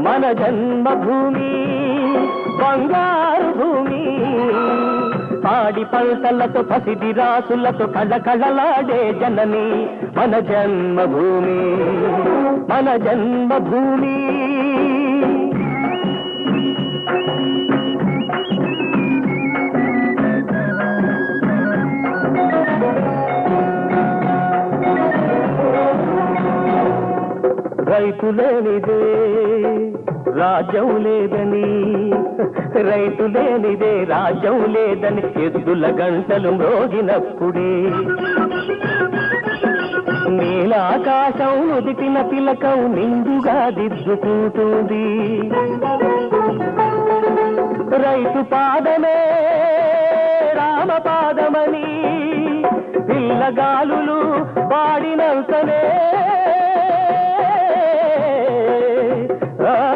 మన జన్మభూమి బంగారు భూమి పాడి పంటలతో పసిడి రాసులతో కళకళలాడే జనని మన జన్మభూమి మన జన్మభూమి రైతు లేనిదే రాజ్యం లేదని రైతు లేనిదే రాజ్యం లేదని ఎద్దుల గంటలు మ్రోగినప్పుడే నీలాకాశం నుదిటిన తిలకం నిండుగా దిద్దుకుంటుంది రైతు పాదమే రామపాదమని పిల్లగాలులు పాడినంతనే